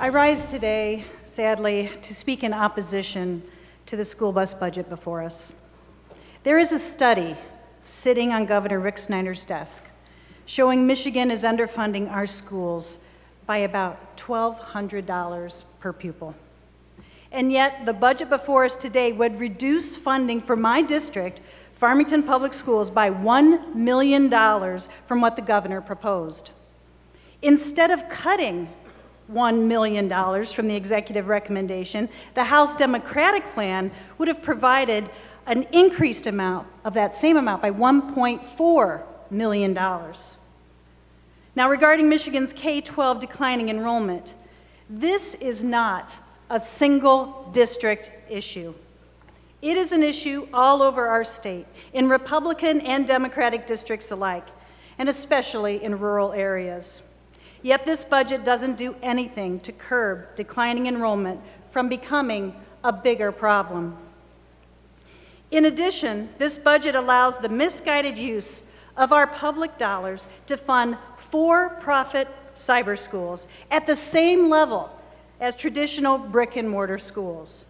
I rise today, sadly, to speak in opposition to the school bus budget before us. There is a study sitting on Governor Rick Snyder's desk showing Michigan is underfunding our schools by about $1,200 per pupil. And yet, the budget before us today would reduce funding for my district, Farmington Public Schools, by $1 million from what the governor proposed. Instead of cutting $1 million from the executive recommendation, the House Democratic plan would have provided an increased amount of that same amount by $1.4 million. Now, regarding Michigan's K-12 declining enrollment, this is not a single district issue. It is an issue all over our state, in Republican and Democratic districts alike, and especially in rural areas. Yet this budget doesn't do anything to curb declining enrollment from becoming a bigger problem. In addition, this budget allows the misguided use of our public dollars to fund for-profit cyber schools at the same level as traditional brick-and-mortar schools,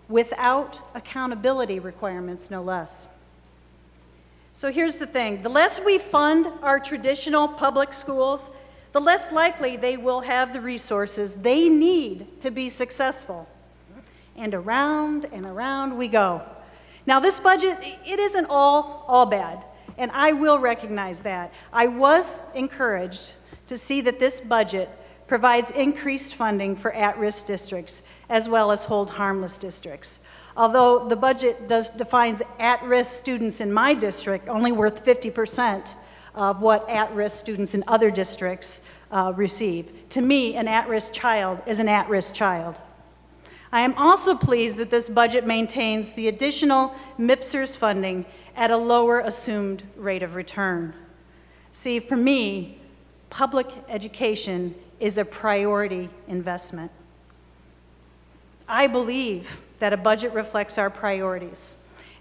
without accountability requirements, no less. So here's the thing. The less we fund our traditional public schools, the less likely they will have the resources they need to be successful. And around we go. Now, this budget, it isn't all bad, and I will recognize that. I was encouraged to see that this budget provides increased funding for at-risk districts as well as hold harmless districts. Although the budget defines at-risk students in my district only worth 50% of what at-risk students in other districts receive. To me, an at-risk child is an at-risk child. I am also pleased that this budget maintains the additional MIPSERS funding at a lower assumed rate of return. See, for me, public education is a priority investment. I believe that a budget reflects our priorities.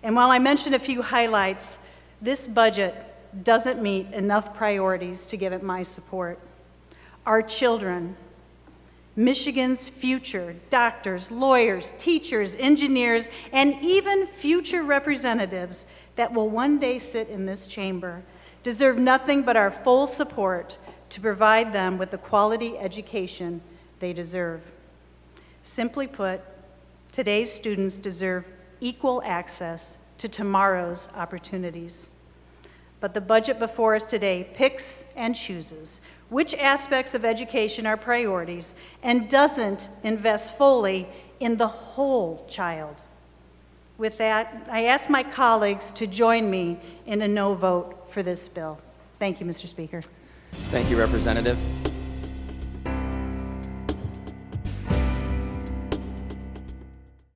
And while I mentioned a few highlights, this budget doesn't meet enough priorities to give it my support. Our children, Michigan's future doctors, lawyers, teachers, engineers, and even future representatives that will one day sit in this chamber deserve nothing but our full support to provide them with the quality education they deserve. Simply put, today's students deserve equal access to tomorrow's opportunities. But the budget before us today picks and chooses which aspects of education are priorities and doesn't invest fully in the whole child. With that, I ask my colleagues to join me in a no vote for this bill. Thank you, Mr. Speaker. Thank you, Representative.